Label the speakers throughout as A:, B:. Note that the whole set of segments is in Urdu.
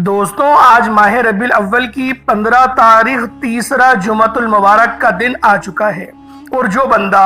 A: دوستوں، آج ماہ ربیع الاول کی 15 تاریخ تیسرا جمعۃ المبارک کا دن آ چکا ہے، اور جو بندہ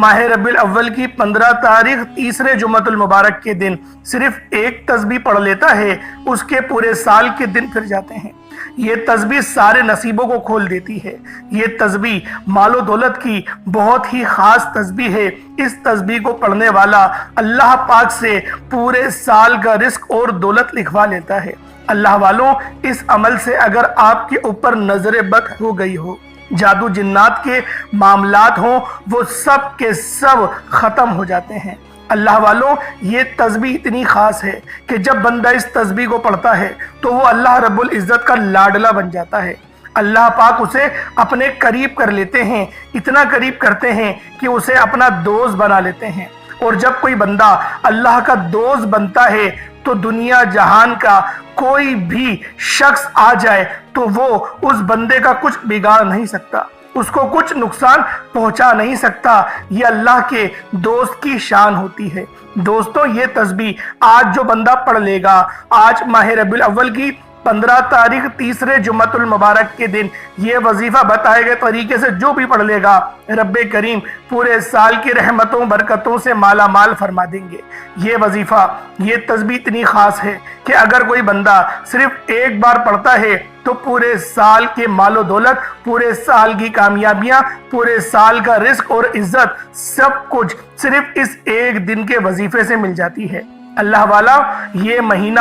A: ماہ ربیع الاول کی 15 تاریخ تیسرے جمعۃ المبارک کے دن صرف ایک تسبیح پڑھ لیتا ہے، اس کے پورے سال کے دن پھر جاتے ہیں۔ یہ تسبیح سارے نصیبوں کو کھول دیتی ہے۔ یہ تسبیح مال و دولت کی بہت ہی خاص تسبیح ہے۔ اس تسبیح کو پڑھنے والا اللہ پاک سے پورے سال کا رزق اور دولت لکھوا لیتا ہے۔ اللہ والوں، اس عمل سے اگر آپ کے اوپر نظر بد ہو گئی ہو، جادو جنات کے معاملات ہوں، وہ سب کے سب ختم ہو جاتے ہیں۔ اللہ والوں، یہ تسبیح اتنی خاص ہے کہ جب بندہ اس تسبیح کو پڑھتا ہے تو وہ اللہ رب العزت کا لاڈلا بن جاتا ہے۔ اللہ پاک اسے اپنے قریب کر لیتے ہیں، اتنا قریب کرتے ہیں کہ اسے اپنا دوست بنا لیتے ہیں۔ اور جب کوئی بندہ اللہ کا دوست بنتا ہے تو دنیا جہان کا کوئی بھی شخص آ جائے تو وہ اس بندے کا کچھ بگاڑ نہیں سکتا، اس کو کچھ نقصان پہنچا نہیں سکتا۔ یہ اللہ کے دوست کی شان ہوتی ہے۔ دوستوں، یہ تسبیح آج جو بندہ پڑھ لے گا، آج ماہ ربیع الاول کی 15 تاریخ تیسرے جمعۃ المبارک کے دن یہ وظیفہ بتائے گئے طریقے سے جو بھی پڑھ لے گا، رب کریم پورے سال کی رحمتوں برکتوں سے مالا مال فرما دیں گے۔ یہ وظیفہ، یہ تسبیح اتنی خاص ہے کہ اگر کوئی بندہ صرف ایک بار پڑھتا ہے تو پورے سال کے مال و دولت، پورے سال کی کامیابیاں، پورے سال کا رزق اور عزت، سب کچھ صرف اس ایک دن کے وظیفے سے مل جاتی ہے۔ اللہ والا، یہ مہینہ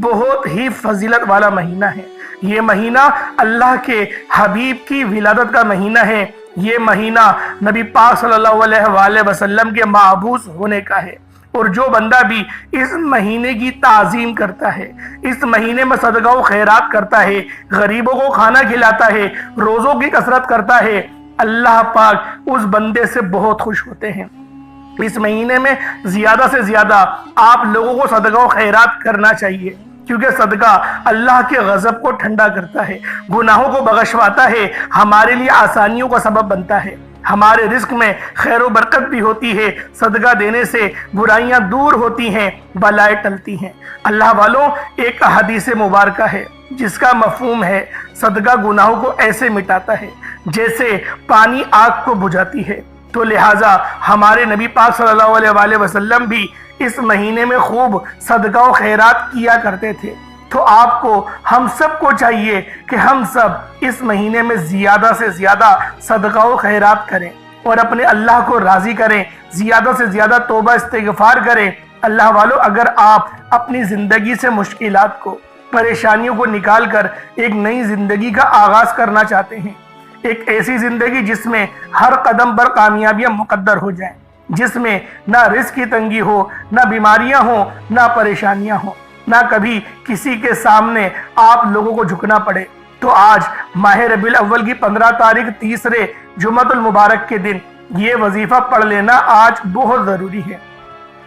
A: بہت ہی فضیلت والا مہینہ ہے۔ یہ مہینہ اللہ کے حبیب کی ولادت کا مہینہ ہے۔ یہ مہینہ نبی پاک صلی اللہ علیہ وآلہ وسلم کے مابعوث ہونے کا ہے۔ اور جو بندہ بھی اس مہینے کی تعظیم کرتا ہے، اس مہینے میں صدقہ و خیرات کرتا ہے، غریبوں کو کھانا کھلاتا ہے، روزوں کی کثرت کرتا ہے، اللہ پاک اس بندے سے بہت خوش ہوتے ہیں۔ اس مہینے میں زیادہ سے زیادہ آپ لوگوں کو صدقہ و خیرات کرنا چاہیے، کیونکہ صدقہ اللہ کے غضب کو ٹھنڈا کرتا ہے، گناہوں کو بخشواتا ہے، ہمارے لیے آسانیوں کا سبب بنتا ہے، ہمارے رزق میں خیر و برکت بھی ہوتی ہے۔ صدقہ دینے سے برائیاں دور ہوتی ہیں، بلائیں ٹلتی ہیں۔ اللہ والوں، ایک حدیث مبارکہ ہے جس کا مفہوم ہے، صدقہ گناہوں کو ایسے مٹاتا ہے جیسے پانی آگ کو بجھاتی ہے۔ تو لہٰذا ہمارے نبی پاک صلی اللہ علیہ وآلہ وسلم بھی اس مہینے میں خوب صدقہ و خیرات کیا کرتے تھے۔ تو آپ کو، ہم سب کو چاہیے کہ ہم سب اس مہینے میں زیادہ سے زیادہ صدقہ و خیرات کریں اور اپنے اللہ کو راضی کریں، زیادہ سے زیادہ توبہ استغفار کریں۔ اللہ والوں، اگر آپ اپنی زندگی سے مشکلات کو، پریشانیوں کو نکال کر ایک نئی زندگی کا آغاز کرنا چاہتے ہیں، ایک ایسی زندگی جس میں ہر قدم پر کامیابیاں مقدر ہو جائیں، جس میں نہ رزق کی تنگی ہو، نہ بیماریاں ہوں، نہ پریشانیاں ہوں، نہ کبھی کسی کے سامنے آپ لوگوں کو جھکنا پڑے، تو آج ماہ ربیع الاول کی 15 تاریخ تیسرے جمعۃ المبارک کے دن یہ وظیفہ پڑھ لینا آج بہت ضروری ہے۔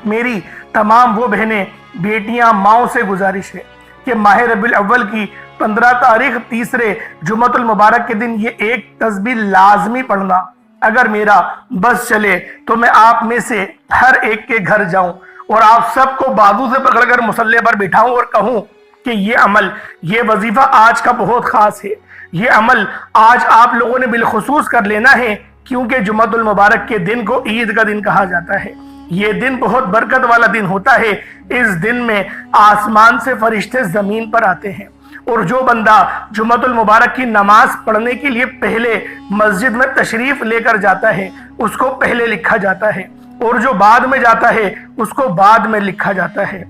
A: میری تمام وہ بہنیں، بیٹیاں، ماؤں سے گزارش ہے کہ ماہ ربیع الاول کی 15 تاریخ تیسرے جمعۃ المبارک کے دن یہ ایک تسبیح لازمی پڑھنا۔ اگر میرا بس چلے تو میں آپ میں سے ہر ایک کے گھر جاؤں اور آپ سب کو بازو سے پکڑ کر مصلی پر بٹھاؤں اور کہوں کہ یہ عمل، یہ وظیفہ آج کا بہت خاص ہے۔ یہ عمل آج آپ لوگوں نے بالخصوص کر لینا ہے، کیونکہ جمعۃ المبارک کے دن کو عید کا دن کہا جاتا ہے۔ یہ دن بہت برکت والا دن ہوتا ہے۔ اس دن میں آسمان سے فرشتے زمین پر آتے ہیں، اور جو بندہ جمعۃ المبارک کی نماز پڑھنے کے لیے پہلے مسجد میں تشریف لے کر جاتا ہے، اس کو پہلے لکھا جاتا ہے، اور جو بعد میں جاتا ہے اس کو بعد میں لکھا جاتا ہے۔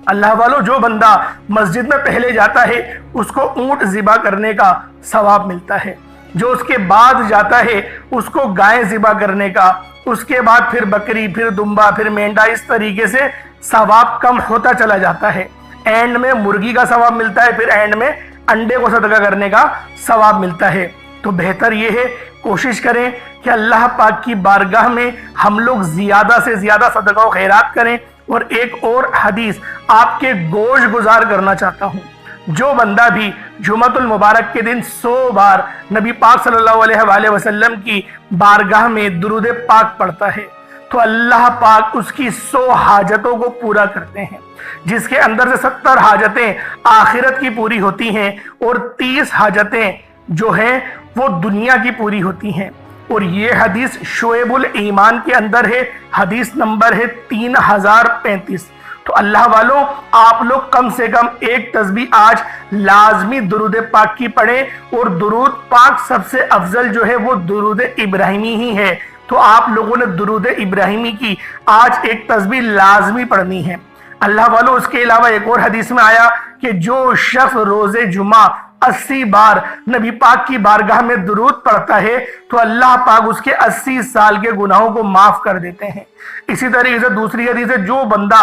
A: اللہ والوں، جو بندہ مسجد میں پہلے جاتا ہے اس کو اونٹ ذبح کرنے کا ثواب ملتا ہے، جو اس کے بعد جاتا ہے اس کو گائے ذبح کرنے کا، اس کے بعد پھر بکری، پھر دمبا، پھر مینڈا، اس طریقے سے ثواب کم ہوتا چلا جاتا ہے۔ اینڈ میں مرغی کا ثواب ملتا ہے، پھر اینڈ میں انڈے کو صدقہ کرنے کا ثواب ملتا ہے۔ تو بہتر یہ ہے، کوشش کریں کہ اللہ پاک کی بارگاہ میں ہم لوگ زیادہ سے زیادہ صدقہ و خیرات کریں۔ اور ایک اور حدیث آپ کے گوش گزار کرنا چاہتا ہوں، جو بندہ بھی جمعۃ المبارک کے دن 100 بار نبی پاک صلی اللہ علیہ وآلہ وسلم کی بارگاہ میں درود پاک پڑھتا ہے تو اللہ پاک اس کی 100 حاجتوں کو پورا کرتے ہیں، جس کے اندر سے 70 حاجتیں آخرت کی پوری ہوتی ہیں اور 30 حاجتیں جو ہیں وہ دنیا کی پوری ہوتی ہیں۔ اور یہ حدیث شعب الایمان کے اندر ہے، حدیث نمبر ہے 3035۔ تو اللہ والوں، آپ لوگ کم سے کم ایک تسبیح آج لازمی درود پاک کی پڑھیں، اور درود پاک سب سے افضل جو ہے وہ درود ابراہیمی ہی ہے۔ تو آپ لوگوں نے درود ابراہیمی کی آج ایک تسبیح لازمی پڑھنی ہے۔ اللہ والوں، اس کے علاوہ ایک اور حدیث میں آیا کہ جو شخص روز جمعہ 80 بار نبی پاک کی بارگاہ میں درود پڑھتا ہے تو اللہ پاک اس کے 80 سال کے گناہوں کو معاف کر دیتے ہیں۔ اسی طریقے سے دوسری حدیث ہے، جو بندہ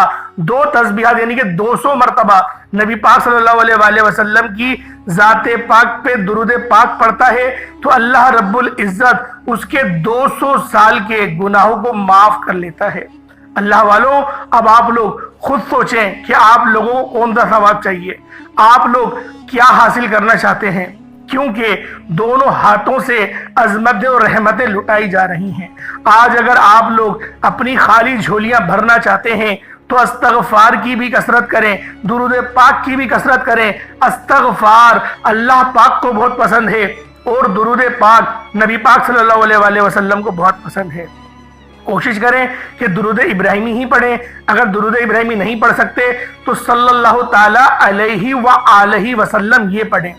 A: 2 تسبیحات یعنی کہ 200 مرتبہ نبی پاک صلی اللہ علیہ وآلہ وسلم کی ذات پاک پہ درود پاک پڑھتا ہے تو اللہ رب العزت اس کے 200 سال کے گناہوں کو معاف کر لیتا ہے۔ اللہ والوں، اب آپ لوگ خود سوچیں کہ آپ لوگوں کو کون سا ثواب چاہیے، آپ لوگ کیا حاصل کرنا چاہتے ہیں، کیونکہ دونوں ہاتھوں سے عظمتیں اور رحمتیں لٹائی جا رہی ہیں۔ آج اگر آپ لوگ اپنی خالی جھولیاں بھرنا چاہتے ہیں تو استغفار کی بھی کثرت کریں، درود پاک کی بھی کثرت کریں۔ استغفار اللہ پاک کو بہت پسند ہے اور درود پاک نبی پاک صلی اللہ علیہ وآلہ وسلم کو بہت پسند ہے۔ کوشش کریں کہ درود ابراہیمی ہی پڑھیں۔ اگر درود ابراہیمی نہیں پڑھ سکتے تو صلی اللہ تعالی علیہ وآلہ وسلم یہ پڑھیں۔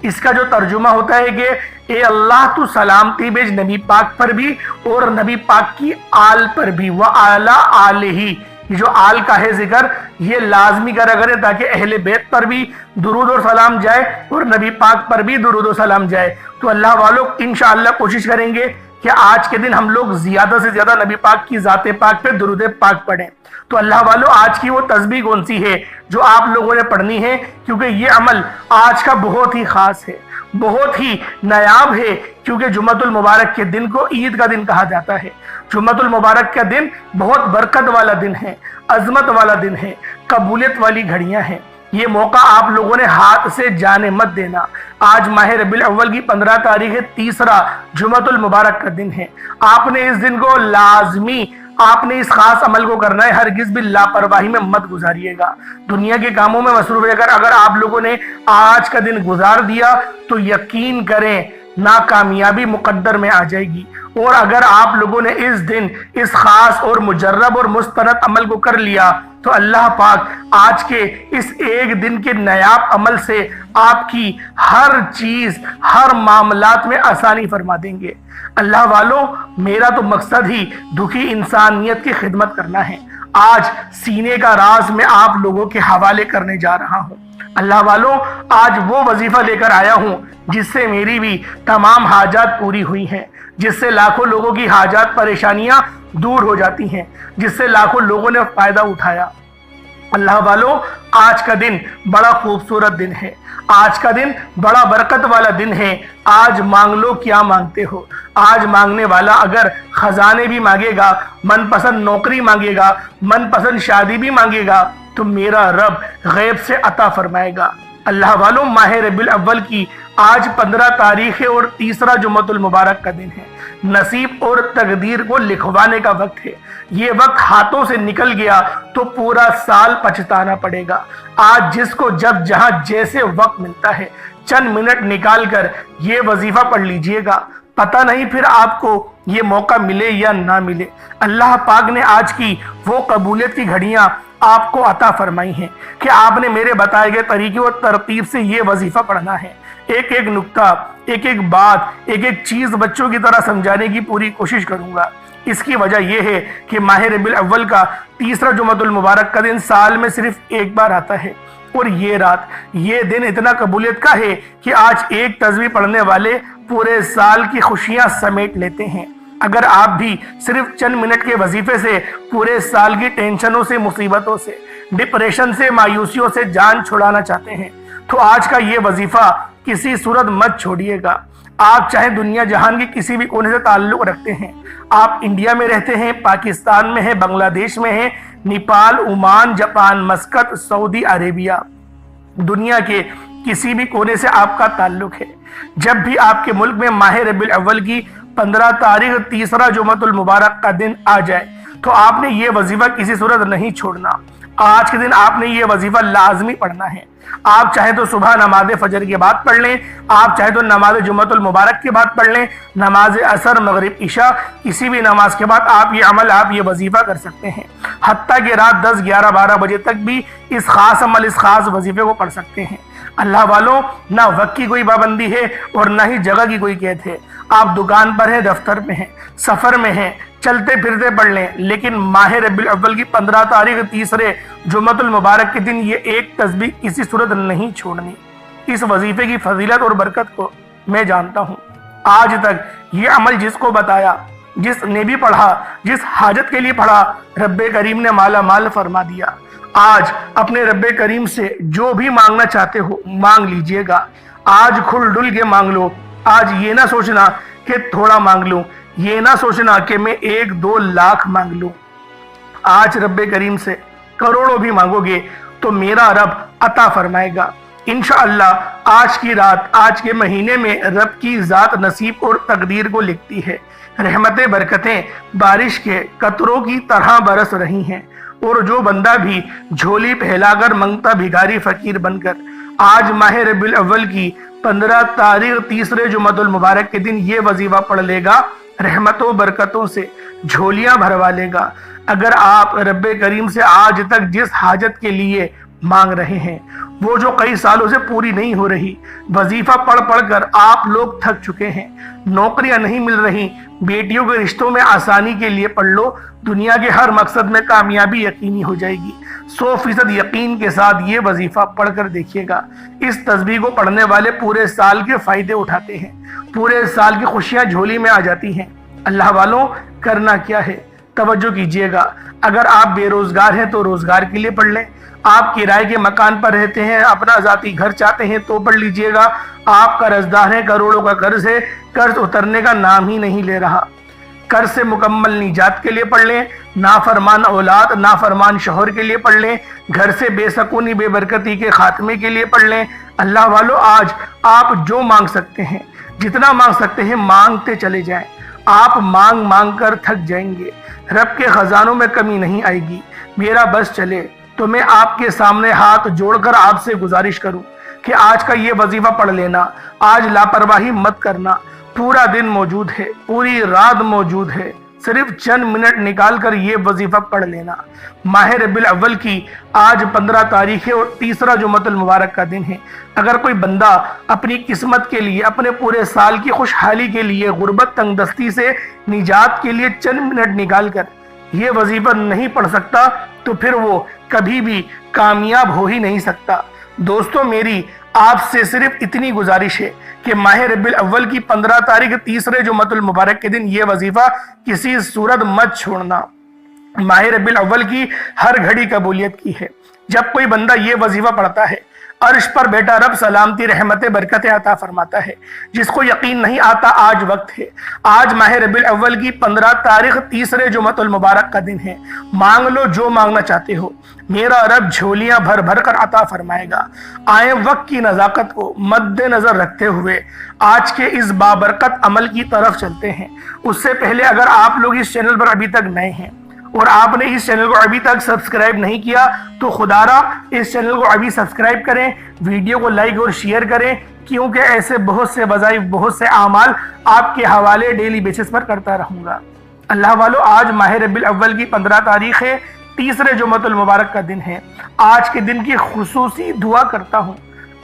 A: اس کا جو ترجمہ ہوتا ہے کہ اے اللہ تو سلامتی بھیج نبی پاک پر بھی اور نبی پاک کی آل پر بھی، وآلہ آلہ، یہ جو آل کا ہے ذکر یہ لازمی کرا کریں تاکہ اہل بیت پر بھی درود و سلام جائے اور نبی پاک پر بھی درود و سلام جائے۔ تو اللہ والوں انشاءاللہ کوشش کریں گے کہ آج کے دن ہم لوگ زیادہ سے زیادہ نبی پاک کی ذات پاک پہ درود پاک پڑھیں۔ تو اللہ والوں، آج کی وہ تسبیح کون سی ہے جو آپ لوگوں نے پڑھنی ہے، کیونکہ یہ عمل آج کا بہت ہی خاص ہے، بہت ہی نایاب ہے، کیونکہ جمعۃ المبارک کے دن کو عید کا دن کہا جاتا ہے۔ جمعۃ المبارک کا دن بہت برکت والا دن ہے، عظمت والا دن ہے، قبولیت والی گھڑیاں ہیں۔ یہ موقع آپ لوگوں نے ہاتھ سے جانے مت دینا۔ آج ماہ ربیع الاول کی 15 تاریخ ہے، تیسرا جمعۃ المبارک کا دن ہے۔ آپ نے اس دن کو لازمی، آپ نے اس خاص عمل کو کرنا ہے، ہرگز بھی لاپرواہی میں مت گزاریے گا۔ دنیا کے کاموں میں مصروف ہے، اگر آپ لوگوں نے آج کا دن گزار دیا تو یقین کریں ناکامیابی مقدر میں آ جائے گی۔ اور اگر آپ لوگوں نے اس دن اس خاص اور مجرب اور مستند عمل کو کر لیا تو اللہ پاک آج کے اس ایک دن کے نایاب عمل سے آپ کی ہر چیز، ہر معاملات میں آسانی فرما دیں گے۔ اللہ والوں، میرا تو مقصد ہی دکھی انسانیت کی خدمت کرنا ہے۔ آج سینے کا راز میں آپ لوگوں کے حوالے کرنے جا رہا ہوں۔ اللہ والوں، آج وہ وظیفہ لے کر آیا ہوں جس سے میری بھی تمام حاجات پوری ہوئی ہیں، جس سے لاکھوں لوگوں کی حاجات پریشانیاں دور ہو جاتی ہیں، جس سے لاکھوں لوگوں نے فائدہ اٹھایا۔ اللہ والوں، آج کا دن بڑا خوبصورت دن ہے، آج کا دن بڑا برکت والا دن ہے۔ آج مانگ لو کیا مانگتے ہو۔ آج مانگنے والا اگر خزانے بھی مانگے گا، من پسند نوکری مانگے گا، من پسند شادی بھی مانگے گا تو میرا رب غیب سے عطا فرمائے گا۔ اللہ والوں، ماہ ربیع الاول کی آج 15 تاریخ ہے اور تیسرا جمعۃ المبارک کا دن ہے۔ نصیب اور تقدیر کو لکھوانے کا وقت ہے۔ یہ وقت ہاتھوں سے نکل گیا تو پورا سال پچھتانا پڑے گا۔ آج جس کو جب جہاں جیسے وقت ملتا ہے، چند منٹ نکال کر یہ وظیفہ پڑھ لیجئے گا، پتہ نہیں پھر آپ کو یہ موقع ملے یا نہ ملے۔ اللہ پاک نے آج کی وہ قبولیت کی گھڑیاں آپ کو عطا فرمائی ہیں کہ آپ نے میرے بتائے گئے طریقے اور ترتیب سے یہ وظیفہ پڑھنا ہے۔ ایک ایک نکتہ، ایک ایک بات، ایک ایک چیز بچوں کی طرح سمجھانے کی پوری کوشش کروں گا۔ اس کی وجہ یہ ہے کہ ماہ ربیع الاول کا تیسرا جمعۃ المبارک کا دن سال میں صرف ایک بار آتا ہے، اور یہ رات، یہ دن اتنا قبولیت کا ہے کہ آج ایک تسبیح پڑھنے والے پورے سال کی خوشیاں سمیٹ لیتے ہیں۔ اگر آپ بھی صرف چند منٹ کے وظیفے سے پورے سال کی ٹینشنوں سے، مصیبتوں سے، ڈپریشن سے، مایوسیوں سے جان چھڑانا چاہتے ہیں تو آج کا یہ وظیفہ کسی صورت مت چھوڑیے گا۔ آپ چاہے دنیا جہان کے کسی بھی کونے سے تعلق رکھتے ہیں، آپ انڈیا میں رہتے ہیں، پاکستان میں ہیں، بنگلہ دیش میں ہیں، نیپال، عمان، جاپان، مسقط، سعودی عربیہ، دنیا کے کسی بھی کونے سے آپ کا تعلق ہے، جب بھی آپ کے ملک میں ماہ ربیع الاول کی 15 تاریخ تیسرا جمعۃ المبارک کا دن آ جائے، تو آپ نے یہ وظیفہ کسی صورت نہیں چھوڑنا۔ آج کے دن آپ نے یہ وظیفہ لازمی پڑھنا ہے۔ آپ چاہے تو صبح نماز فجر کے بعد پڑھ لیں، آپ چاہے تو نماز جمعۃ المبارک کے بعد پڑھ لیں، نماز عصر مغرب عشاء کسی بھی نماز کے بعد آپ یہ وظیفہ کر سکتے ہیں۔ حتیٰ کہ رات 10 11 12 بجے تک بھی اس خاص وظیفے کو پڑھ سکتے ہیں۔ اللہ والوں، نہ وقت کی کوئی پابندی ہے اور نہ ہی جگہ کی کوئی قید ہے۔ آپ دکان پر ہیں، دفتر میں ہیں، سفر میں ہیں، چلتے پھرتے پڑھ لیں، لیکن ماہ ربیع الاول کی 15 تاریخ تیسرے جمعۃ المبارک کے دن یہ ایک تسبیح کسی صورت نہیں چھوڑنی۔ اس وظیفے کی فضیلت اور برکت کو میں جانتا ہوں۔ آج تک یہ عمل جس کو بتایا، جس نے بھی پڑھا، جس حاجت کے لیے پڑھا، رب کریم نے مالا مال فرما دیا۔ آج اپنے رب کریم سے جو بھی مانگنا چاہتے ہو مانگ لیجئے گا۔ آج کھل ڈل کے مانگ لو۔ آج یہ نہ سوچنا کہ تھوڑا مانگ لوں، یہ نہ سوچنا کہ میں 1 2 لاکھ مانگ لوں۔ آج رب کریم سے کروڑوں بھی مانگو گے تو میرا رب عطا فرمائے گا انشاءاللہ۔ آج کی رات، آج کے مہینے میں رب کی ذات نصیب اور تقدیر کو لکھتی ہے۔ رحمتیں برکتیں بارش کے قطروں کی طرح برس رہی ہیں، اور جو بندہ بھی جھولی پھیلا کر منگتا بھیکاری فقیر بن کر آج ماہ ربیع الاول کی 15 تاریخ تیسرے جمعۃ المبارک کے دن یہ وظیفہ پڑھ لے گا، رحمتوں برکتوں سے جھولیاں بھروا لے گا۔ اگر آپ رب کریم سے آج تک جس حاجت کے لیے مانگ رہے ہیں وہ جو کئی سالوں سے پوری نہیں ہو رہی، وظیفہ پڑھ پڑھ کر آپ لوگ تھک چکے ہیں، نوکریاں نہیں مل رہی، بیٹیوں کے رشتوں میں آسانی کے لیے پڑھ لو، دنیا کے ہر مقصد میں کامیابی یقینی ہو جائے گی۔ 100% یقین کے ساتھ یہ وظیفہ پڑھ کر دیکھیے گا۔ اس تسبیح کو پڑھنے والے پورے سال کے فائدے اٹھاتے ہیں، پورے سال کی خوشیاں جھولی میں آ جاتی ہیں۔ اللہ والوں، کرنا کیا ہے؟ توجہ کیجئے گا۔ اگر آپ بے روزگار ہیں تو روزگار کے لیے پڑھ لیں۔ آپ کرائے کے مکان پر رہتے ہیں، اپنا ذاتی گھر چاہتے ہیں تو پڑھ لیجئے گا۔ آپ قرضدار ہیں، کروڑوں کا قرض ہے، قرض اترنے کا نام ہی نہیں لے رہا، قرض سے مکمل نجات کے لیے پڑھ لیں۔ نافرمان اولاد، نافرمان شوہر کے لیے پڑھ لیں۔ گھر سے بے سکونی بے برکتی کے خاتمے کے لیے پڑھ لیں۔ اللہ والو، آج آپ جو مانگ سکتے ہیں، جتنا مانگ سکتے ہیں مانگتے چلے جائیں۔ آپ مانگ مانگ کر تھک جائیں گے، رب کے خزانوں میں کمی نہیں آئے گی۔ میرا بس چلے تو میں آپ کے سامنے ہاتھ جوڑ کر آپ سے گزارش کروں کہ آج کا یہ وظیفہ پڑھ لینا، آج لاپرواہی مت کرنا۔ پورا دن موجود ہے، پوری رات موجود ہے، صرف چند منٹ نکال کر یہ وظیفہ پڑھ لینا۔ ماہ ربیع الاول کی آج 15 تاریخ ہے اور تیسرا جمعۃ المبارک کا دن ہے۔ اگر کوئی بندہ اپنی قسمت کے لیے، اپنے پورے سال کی خوشحالی کے لیے، غربت تنگ دستی سے نجات کے لیے چند منٹ نکال کر یہ وظیفہ نہیں پڑھ سکتا تو پھر وہ کبھی بھی کامیاب ہو ہی نہیں سکتا۔ دوستو، میری آپ سے صرف اتنی گزارش ہے کہ ماہ ربیع الاول کی 15 تاریخ تیسرے جمعۃ المبارک کے دن یہ وظیفہ کسی صورت مت چھوڑنا۔ ماہ ربیع الاول کی ہر گھڑی قبولیت کی ہے۔ جب کوئی بندہ یہ وظیفہ پڑھتا ہے، عرش پر بیٹا رب سلامتی رحمتیں برکتیں عطا فرماتا ہے۔ جس کو یقین نہیں آتا، آج وقت ہے۔ آج ماہ ربیع الاول کی 15 تاریخ تیسرے جمعۃ المبارک کا دن ہے۔ مانگ لو جو مانگنا چاہتے ہو، میرا رب جھولیاں بھر بھر کر عطا فرمائے گا۔ آئیں وقت کی نزاکت کو مد نظر رکھتے ہوئے آج کے اس بابرکت عمل کی طرف چلتے ہیں۔ اس سے پہلے اگر آپ لوگ اس چینل پر ابھی تک نئے ہیں اور آپ نے اس چینل کو ابھی تک سبسکرائب نہیں کیا تو خدارا اس چینل کو ابھی سبسکرائب کریں، ویڈیو کو لائک اور شیئر کریں، کیونکہ ایسے بہت سے وظائف، بہت سے اعمال آپ کے حوالے ڈیلی بیسس پر کرتا رہوں گا۔ اللہ والو، آج ماہ ربیع الاول کی 15 تاریخ ہے، تیسرے جمعۃ المبارک کا دن ہے۔ آج کے دن کی خصوصی دعا کرتا ہوں،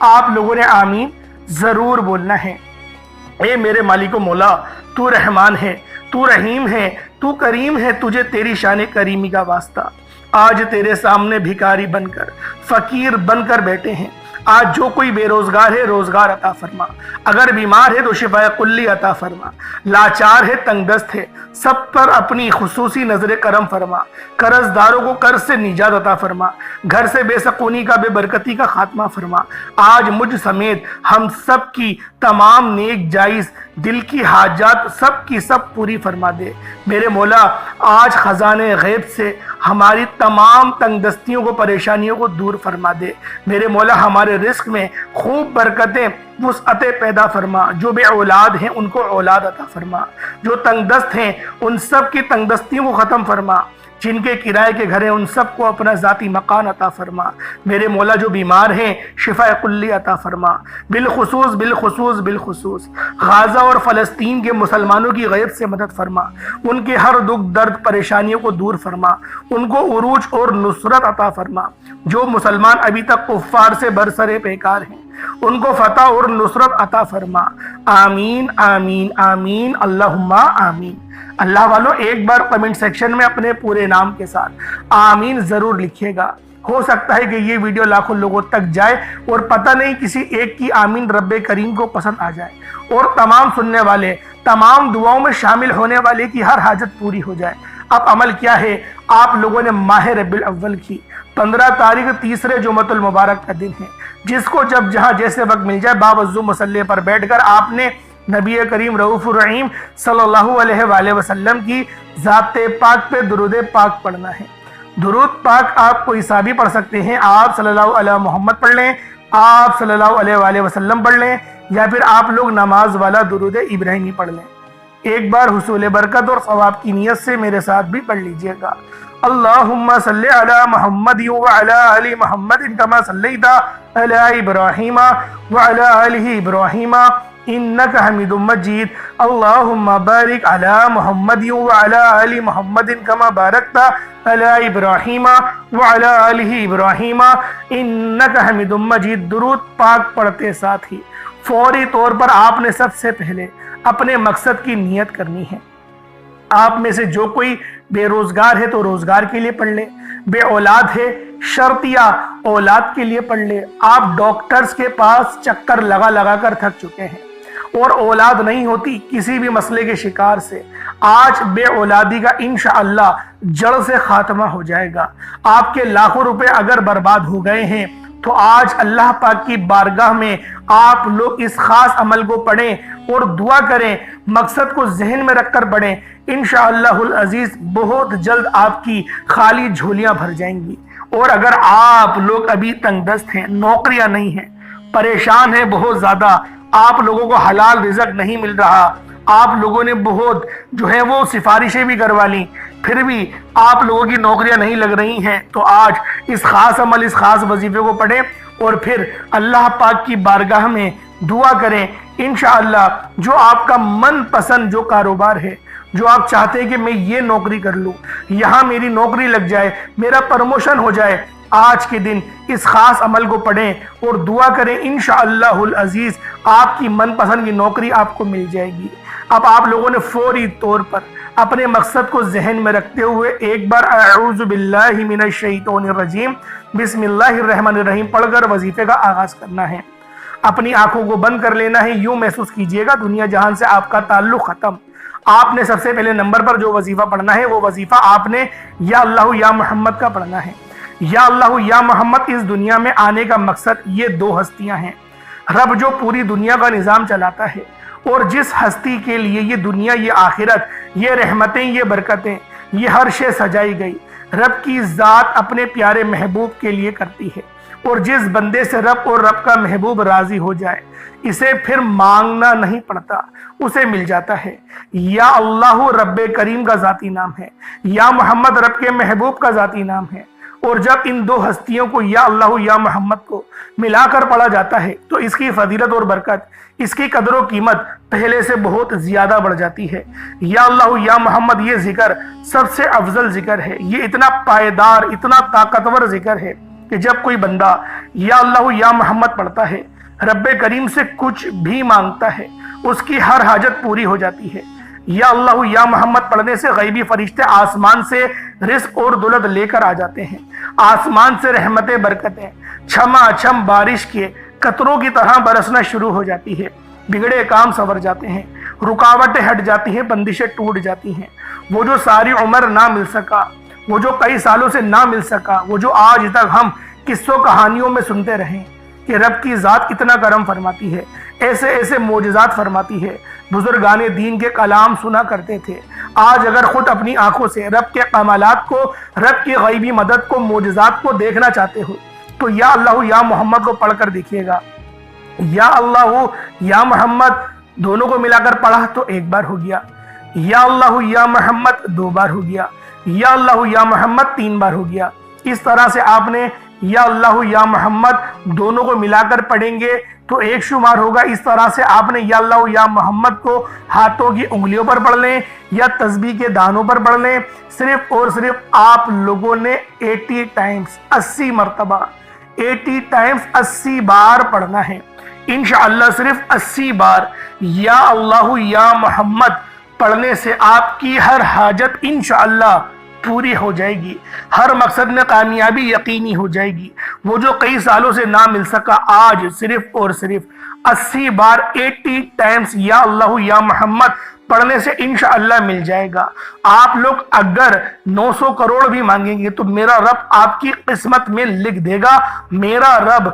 A: آپ لوگوں نے آمین ضرور بولنا ہے۔ اے میرے مالک و مولا، تو رحمان ہے، تو رحیم ہے، تو کریم ہے، تجھے تیری شان کریمی کا واسطہ۔ آج تیرے سامنے بھکاری بن کر، فقیر بن کر بیٹھے ہیں۔ آج جو کوئی بے روزگار ہے روزگار عطا فرما، اگر بیمار ہے تو شفا کلی عطا فرما، لاچار ہے، تنگ دست ہے، سب پر اپنی خصوصی نظر کرم فرما، قرض داروں کو قرض سے نجات عطا فرما، گھر سے بے سکونی کا، بے برکتی کا خاتمہ فرما۔ آج مجھ سمیت ہم سب کی تمام نیک جائز دل کی حاجات سب کی سب پوری فرما دے۔ میرے مولا، آج خزانے غیب سے ہماری تمام تنگ دستیوں کو، پریشانیوں کو دور فرما دے۔ میرے مولا، ہمارے رزق میں خوب برکتیں، وسعتیں پیدا فرما۔ جو بے اولاد ہیں ان کو اولاد عطا فرما، جو تنگ دست ہیں ان سب کی تنگ دستیوں کو ختم فرما۔ جن کے کرائے کے گھر ہیں ان سب کو اپنا ذاتی مکان عطا فرما۔ میرے مولا جو بیمار ہیں شفا کلی عطا فرما۔ بالخصوص غازہ اور فلسطین کے مسلمانوں کی غیب سے مدد فرما، ان کے ہر دکھ درد پریشانیوں کو دور فرما، ان کو عروج اور نصرت عطا فرما۔ جو مسلمان ابھی تک کفار سے برسرے پیکار ہیں ان کو فتح اور نصرت عطا فرما۔ آمین آمین آمین اللہم آمین۔ اللہ والوں ایک بار کمنٹ سیکشن میں اپنے پورے نام کے ساتھ آمین ضرور لکھیے گا۔ ہو سکتا ہے کہ یہ ویڈیو لاکھوں لوگوں تک جائے اور پتہ نہیں کسی ایک کی آمین رب کریم کو پسند آ جائے اور تمام سننے والے تمام دعاؤں میں شامل ہونے والے کی ہر حاجت پوری ہو جائے۔ اب عمل کیا ہے؟ آپ لوگوں نے ماہ ربیع الاول کی 15 تاریخ تیسرے جمعۃ المبارک کا دن ہے، جس کو جب جہاں جیسے وقت مل جائے باوضو مصلی پر بیٹھ کر آپ نے نبی کریم رؤوف الرحیم صلی اللہ علیہ وآلہ وسلم کی ذات پاک پہ درود پاک پڑھنا ہے۔ درود پاک آپ کوئی سا بھی پڑھ سکتے ہیں، آپ صلی اللہ علیہ محمد پڑھ لیں، آپ صلی اللہ علیہ وآلہ وسلم پڑھ لیں، یا پھر آپ لوگ نماز والا درود ابراہیمی پڑھ لیں۔ ایک بار حصول برکت اور ثواب کی نیت سے میرے ساتھ بھی پڑھ لیجئے گا۔ اللہم صلی علی محمد وعلی آل محمد کما صلیت علی ابراہیم وعلی آل ابراہیم انک حمید مجید۔ اللہم بارک علی محمد وعلی آل محمد کما بارکت علی ابراہیم وعلی آل ابراہیم انک حمید مجید۔ درود پاک پڑھتے ساتھ ہی فوری طور پر آپ نے سب سے پہلے اپنے مقصد کی نیت کرنی ہے۔ آپ میں سے جو کوئی بے روزگار ہے تو روزگار کے لیے پڑھ لے، بے اولاد ہے شرطیہ اولاد کے لیے پڑھ لے۔ آپ ڈاکٹرز کے پاس چکر لگا لگا کر تھک چکے ہیں اور اولاد نہیں ہوتی کسی بھی مسئلے کے شکار سے، آج بے اولادی کا انشاءاللہ جڑ سے خاتمہ ہو جائے گا۔ آپ کے لاکھوں روپے اگر برباد ہو گئے ہیں تو آج اللہ پاک کی بارگاہ میں آپ لوگ اس خاص عمل کو پڑھیں اور دعا کریں، مقصد کو ذہن میں رکھ کر پڑھیں۔ انشاءاللہ العزیز بہت جلد آپ کی خالی جھولیاں بھر جائیں گی۔ اور اگر آپ لوگ ابھی تنگ دست ہیں، نوکریاں نہیں ہیں، پریشان ہیں بہت زیادہ، آپ لوگوں کو حلال رزق نہیں مل رہا، آپ لوگوں نے بہت وہ سفارشیں بھی کروا لیں پھر بھی آپ لوگوں کی نوکریاں نہیں لگ رہی ہیں، تو آج اس خاص عمل اس خاص وظیفے کو پڑھیں اور پھر اللہ پاک کی بارگاہ میں دعا کریں۔ انشاءاللہ جو آپ کا من پسند جو کاروبار ہے، جو آپ چاہتے ہیں کہ میں یہ نوکری کر لوں، یہاں میری نوکری لگ جائے، میرا پروموشن ہو جائے، آج کے دن اس خاص عمل کو پڑھیں اور دعا کریں، انشاءاللہ العزیز آپ کی من پسند کی نوکری آپ کو مل جائے گی۔ اب آپ لوگوں نے فوری طور پر اپنے مقصد کو ذہن میں رکھتے ہوئے ایک بار اعوذ باللہ من الشیطان الرجیم بسم اللہ الرحمن الرحیم پڑھ کر وظیفے کا آغاز کرنا ہے۔ اپنی آنکھوں کو بند کر لینا ہے، یوں محسوس کیجئے گا دنیا جہان سے آپ کا تعلق ختم۔ آپ نے سب سے پہلے نمبر پر جو وظیفہ پڑھنا ہے وہ وظیفہ آپ نے یا اللہ یا محمد کا پڑھنا ہے۔ یا اللہ یا محمد اس دنیا میں آنے کا مقصد یہ دو ہستیاں ہیں، رب جو پوری دنیا کا نظام چلاتا ہے اور جس ہستی کے لیے یہ دنیا، یہ آخرت، یہ رحمتیں، یہ برکتیں، یہ ہر شے سجائی گئی، رب کی ذات اپنے پیارے محبوب کے لیے کرتی ہے، اور جس بندے سے رب اور رب کا محبوب راضی ہو جائے اسے پھر مانگنا نہیں پڑتا، اسے مل جاتا ہے۔ یا اللہ رب کریم کا ذاتی نام ہے، یا محمد رب کے محبوب کا ذاتی نام ہے، اور جب ان دو ہستیوں کو یا اللہ یا محمد کو ملا کر پڑھا جاتا ہے تو اس کی فضیلت اور برکت، اس کی قدر و قیمت پہلے سے بہت زیادہ بڑھ جاتی ہے۔ یا اللہ یا محمد یہ ذکر سب سے افضل ذکر ہے، یہ اتنا پائیدار، اتنا طاقتور ذکر ہے کہ جب کوئی بندہ یا اللہ یا محمد پڑھتا ہے، رب کریم سے کچھ بھی مانگتا ہے، اس کی ہر حاجت پوری ہو جاتی ہے۔ یا اللہ یا محمد پڑھنے سے غیبی فرشتے آسمان سے رزق اور دولت لے کر آ جاتے ہیں، آسمان سے رحمتیں برکتیں چھما چھم بارش کے قطروں کی طرح برسنا شروع ہو جاتی ہے، بگڑے کام سنور جاتے ہیں، رکاوٹیں ہٹ جاتی ہیں، بندشیں ٹوٹ جاتی ہیں۔ وہ جو ساری عمر نہ مل سکا، وہ جو کئی سالوں سے نہ مل سکا، وہ جو آج تک ہم قصوں کہانیوں میں سنتے رہیں کہ رب کی ذات اتنا کرم فرماتی ہے، ایسے ایسے معجزات فرماتی ہے، بزرگان دین کے کلام سنا کرتے تھے، آج اگر خود اپنی آنکھوں سے رب کے کمالات کو، رب کی غیبی مدد کو، معجزات کو دیکھنا چاہتے ہو تو یا اللہ یا محمد کو پڑھ کر دیکھیے گا۔ یا اللہ یا محمد دونوں کو ملا کر پڑھا تو ایک بار ہو گیا، یا اللہ یا محمد دو بار ہو گیا، یا اللہ یا محمد 3 بار ہو گیا۔ اس طرح سے آپ نے یا اللہ یا محمد دونوں کو ملا کر پڑھیں گے تو 1 شمار ہوگا۔ اس طرح سے آپ نے یا اللہ یا محمد کو ہاتھوں کی انگلیوں پر پڑھ لیں یا تسبیح کے دانوں پر پڑھ لیں۔ صرف اور صرف آپ لوگوں نے 80 ٹائمز 80 مرتبہ 80 ٹائمز 80 بار پڑھنا ہے انشاءاللہ۔ صرف 80 بار یا اللہ یا محمد پڑھنے سے آپ کی ہر حاجت انشاءاللہ پوری ہو جائے گی، ہر مقصد میں کامیابی یقینی ہو جائے گی۔ وہ جو کئی سالوں سے نہ مل سکا، آج صرف اور صرف 80 بار 80 ٹائمز یا اللہ یا محمد پڑھنے سے انشاءاللہ مل جائے گا۔ آپ لوگ اگر 900 کروڑ بھی مانگیں گے تو میرا رب آپ کی قسمت میں لکھ دے گا، میرا رب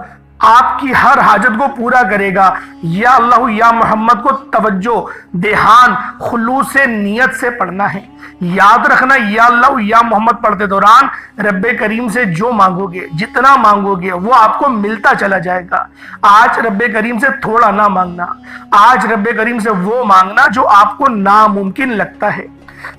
A: آپ کی ہر حاجت کو پورا کرے گا۔ یا اللہ یا محمد کو توجہ، دھیان، خلوص سے نیت سے پڑھنا ہے۔ یاد رکھنا، یا اللہ یا محمد پڑھتے دوران رب کریم سے جو مانگو گے، جتنا مانگو گے وہ آپ کو ملتا چلا جائے گا۔ آج رب کریم سے تھوڑا نہ مانگنا، آج رب کریم سے وہ مانگنا جو آپ کو ناممکن لگتا ہے۔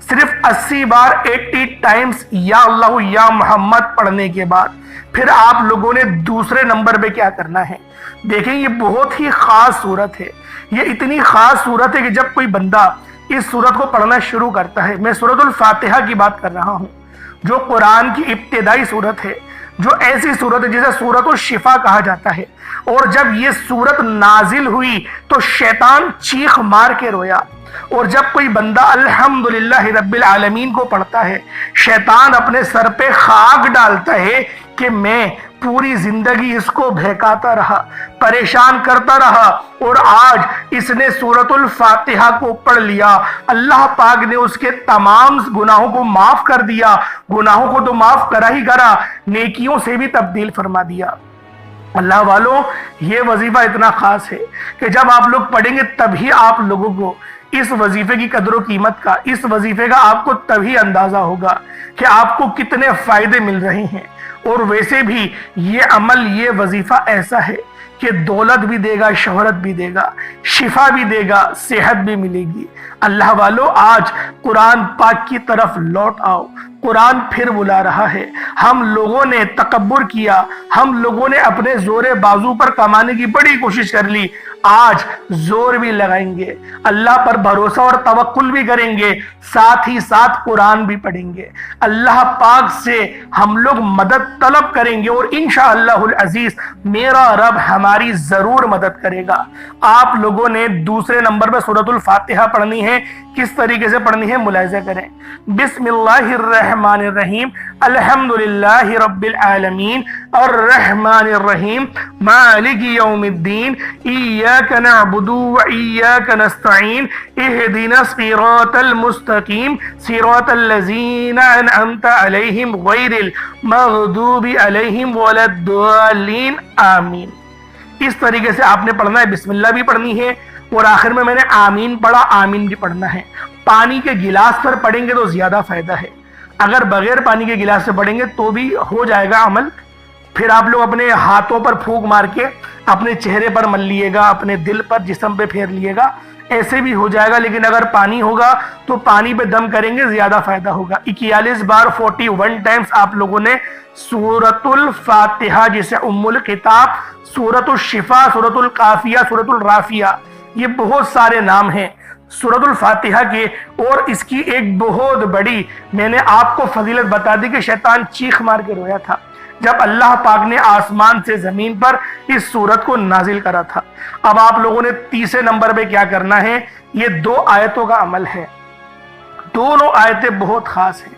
A: صرف 80 بار 80 ٹائمز یا اللہ یا محمد پڑھنے کے بعد پھر آپ لوگوں نے دوسرے نمبر پہ کیا کرنا ہے؟ دیکھیں یہ بہت ہی خاص صورت ہے، یہ اتنی خاص صورت ہے کہ جب کوئی بندہ اس صورت کو پڑھنا شروع کرتا ہے، میں سورۃ الفاتحہ کی بات کر رہا ہوں جو قرآن کی ابتدائی صورت ہے، جو ایسی صورت ہے جسے سورۃ الشفا کہا جاتا ہے، اور جب یہ صورت نازل ہوئی تو شیطان چیخ مار کے رویا، اور جب کوئی بندہ الحمدللہ رب العالمین کو پڑھتا ہے شیطان اپنے سر پہ خاک ڈالتا ہے کہ میں پوری زندگی اس کو بہکاتا رہا، پریشان کرتا رہا، اور آج اس نے سورۃ الفاتحہ کو پڑھ لیا، اللہ پاک نے اس کے تمام گناہوں کو معاف کر دیا، گناہوں کو تو معاف کرا ہی کرا، نیکیوں سے بھی تبدیل فرما دیا۔ اللہ والوں، یہ وظیفہ اتنا خاص ہے کہ جب آپ لوگ پڑھیں گے تبھی آپ لوگوں کو اس وظیفے کی قدر و قیمت کا، اس وظیفے کا آپ کو تبھی اندازہ ہوگا کہ آپ کو کتنے فائدے مل رہے ہیں۔ اور ویسے بھی یہ عمل، یہ وظیفہ ایسا ہے کہ دولت بھی دے گا، شہرت بھی دے گا، شفا بھی دے گا، صحت بھی ملے گی۔ اللہ والو، آج قرآن پاک کی طرف لوٹ آؤ، قرآن پھر بلا رہا ہے۔ ہم لوگوں نے تکبر کیا، ہم لوگوں نے اپنے زور بازو پر کمانے کی بڑی کوشش کر لی، آج زور بھی لگائیں گے، اللہ پر بھروسہ اور توکل بھی کریں گے، ساتھ ہی ساتھ قرآن بھی پڑھیں گے، اللہ پاک سے ہم لوگ مدد طلب کریں گے، اور انشاءاللہ العزیز میرا رب ہماری ضرور مدد کرے گا۔ آپ لوگوں نے دوسرے نمبر پہ سورۃ الفاتحہ پڑھنی ہے، کس طریقے سے پڑھنی ہے ملاحظہ کریں۔ بسم اللہ الرحمن الرحیم، الحمدللہ رب العالمین، الرحمن الرحیم، مالک یوم الدین، ایاک نعبد و ایاک نستعین، اہدنا الصراط المستقیم، صراط الذین انعمت علیہم غیر المغضوب علیہم ولا الضالین، آمین۔ اس طریقے سے آپ نے پڑھنا ہے، بسم اللہ بھی پڑھنی ہے، اور آخر میں نے آمین پڑھا، آمین بھی پڑھنا ہے۔ پانی کے گلاس پر پڑھیں گے تو زیادہ فائدہ ہے، اگر بغیر پانی کے گلاس سے پڑھیں گے تو بھی ہو جائے گا عمل۔ پھر آپ لوگ اپنے ہاتھوں پر پھونک مار کے اپنے چہرے پر مل لیے گا، اپنے دل پر، جسم پہ پھیر لیے گا، ایسے بھی ہو جائے گا، لیکن اگر پانی ہوگا تو پانی پہ دم کریں گے، زیادہ فائدہ ہوگا۔ 41 بار 41 ٹائمز آپ لوگوں نے سورۃ الفاتحہ، جسے ام الکتاب، سورۃ الشفا، سورۃ القافیہ، سورۃ الرافیہ، یہ بہت سارے نام ہیں سورۃ الفاتحہ کے، اور اس کی ایک بہت بڑی میں نے آپ کو فضیلت بتا دی کہ شیطان چیخ مار کے رویا تھا جب اللہ پاک نے آسمان سے زمین پر اس سورت کو نازل کرا تھا۔ اب آپ لوگوں نے تیسرے نمبر پہ کیا کرنا ہے، یہ 2 آیتوں کا عمل ہے، دونوں آیتیں بہت خاص ہیں۔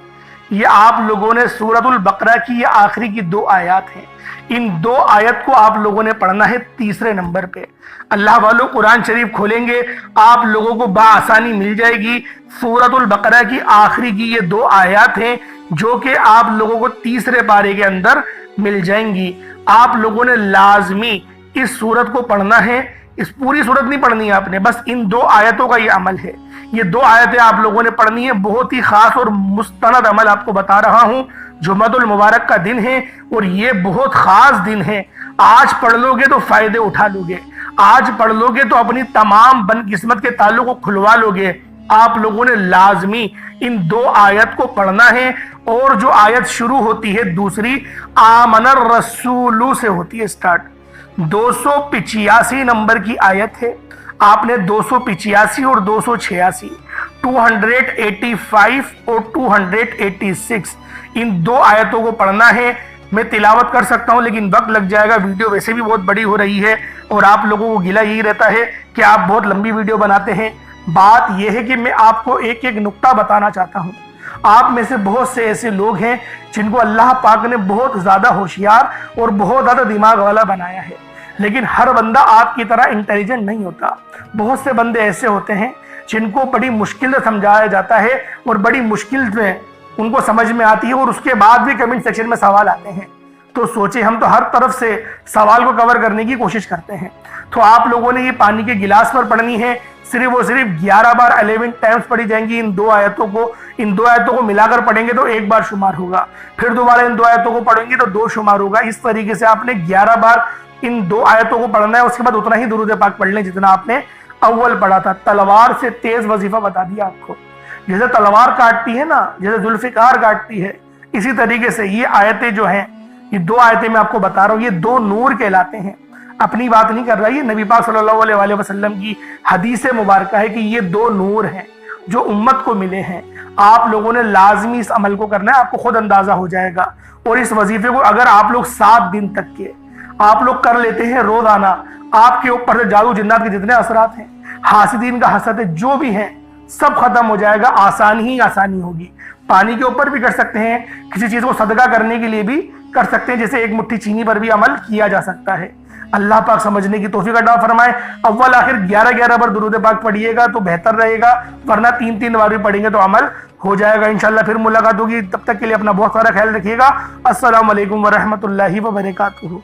A: یہ آپ لوگوں نے سورۃ البقرہ کی یہ آخری کی 2 آیات ہیں، ان 2 آیت کو آپ لوگوں نے پڑھنا ہے تیسرے نمبر پہ۔ اللہ والوں، قرآن شریف کھولیں گے آپ لوگوں کو بآسانی مل جائے گی۔ سورۃ البقرہ کی آخری کی یہ 2 آیات ہیں جو کہ آپ لوگوں کو تیسرے پارے کے اندر مل جائیں گی۔ آپ لوگوں نے لازمی اس سورت کو پڑھنا ہے، اس پوری سورت نہیں پڑھنی ہے آپ نے، بس ان 2 آیتوں کا یہ عمل ہے۔ یہ 2 آیتیں آپ لوگوں نے پڑھنی ہے، بہت ہی خاص اور مستند عمل آپ کو بتا رہا ہوں۔ جمعہ المبارک کا دن ہے اور یہ بہت خاص دن ہے، آج پڑھ لو گے تو فائدے اٹھا لو گے، آج پڑھ لو گے تو اپنی تمام بد قسمت کے تعلق کو کھلوا لو گے۔ آپ لوگوں نے لازمی ان 2 آیت کو پڑھنا ہے، اور جو آیت شروع ہوتی ہے دوسری آمن الرسول سے ہوتی ہے سٹارٹ، 285 نمبر کی آیت ہے۔ آپ نے 285 اور 286، 285 اور 286 ان 2 آیتوں کو پڑھنا ہے۔ میں تلاوت کر سکتا ہوں لیکن وقت لگ جائے گا، ویڈیو ویسے بھی بہت بڑی ہو رہی ہے اور آپ لوگوں کو گلہ یہی رہتا ہے کہ آپ بہت لمبی ویڈیو بناتے ہیں۔ بات یہ ہے کہ میں آپ کو ایک ایک نقطہ بتانا چاہتا ہوں۔ آپ میں سے بہت سے ایسے لوگ ہیں جن کو اللہ پاک نے بہت زیادہ ہوشیار اور بہت زیادہ دماغ والا بنایا ہے، لیکن ہر بندہ آپ کی طرح انٹیلیجنٹ نہیں ہوتا۔ بہت سے بندے ایسے ہوتے ہیں جن کو بڑی مشکل سے سمجھایا جاتا ہے اور بڑی مشکل سے ان کو سمجھ میں آتی ہے، اور اس کے بعد بھی کمنٹ سیکشن میں سوال آتے ہیں۔ تو سوچیں، ہم تو ہر طرف سے سوال کو کور کرنے کی کوشش کرتے ہیں۔ تو آپ لوگوں نے یہ پانی کے گلاس پر پڑھنی ہے، صرف اور صرف 11 بار 11 ٹائمز پڑھی جائیں گی۔ ان 2 آیتوں کو ملا کر پڑھیں گے تو 1 بار شمار ہوگا، پھر دوبارہ ان 2 آیتوں کو پڑھیں گے تو 2 شمار ہوگا۔ اس طریقے سے آپ نے 11 بار ان 2 آیتوں کو پڑھنا ہے، اس کے بعد اتنا ہی درود پاک پڑھ لیں جتنا آپ نے اول پڑھا تھا۔ تلوار سے تیز وظیفہ بتا دیا آپ کو، جیسے تلوار کاٹتی ہے نا، جیسے ذوالفقار کاٹتی ہے، اسی طریقے سے یہ آیتیں جو ہیں، یہ 2 آیتیں میں آپ کو بتا رہا ہوں، یہ 2 نور کہلاتے ہیں۔ اپنی بات نہیں کر رہا، یہ نبی پاک صلی اللہ علیہ وآلہ وسلم کی حدیث مبارکہ ہے کہ یہ 2 نور ہیں جو امت کو ملے ہیں۔ آپ لوگوں نے لازمی اس عمل کو کرنا ہے، آپ کو خود اندازہ ہو جائے گا۔ اور اس وظیفے کو اگر آپ لوگ 7 دن تک کے آپ لوگ کر لیتے ہیں روزانہ، آپ کے اوپر سے جادو جنات کے جتنے اثرات ہیں، حاسدین کا حسد ہے، جو بھی ہیں، سب ختم ہو جائے گا۔ آسانی ہی آسانی ہوگی۔ پانی کے اوپر بھی کر سکتے ہیں، کسی چیز کو صدقہ کرنے کے لیے بھی کر سکتے ہیں، جیسے 1 مٹھی چینی پر بھی عمل کیا جا سکتا ہے۔ اللہ پاک سمجھنے کی توفیق عطا فرمائے۔ اول آخر 11 بار درود پاک پڑھیے گا تو بہتر رہے گا، ورنہ 3 بار بھی پڑھیں گے تو عمل ہو جائے گا۔ انشاءاللہ پھر ملاقات ہوگی، تب تک کے لیے اپنا بہت سارا خیال رکھیے گا۔ السلام علیکم ورحمۃ اللہ وبرکاتہ۔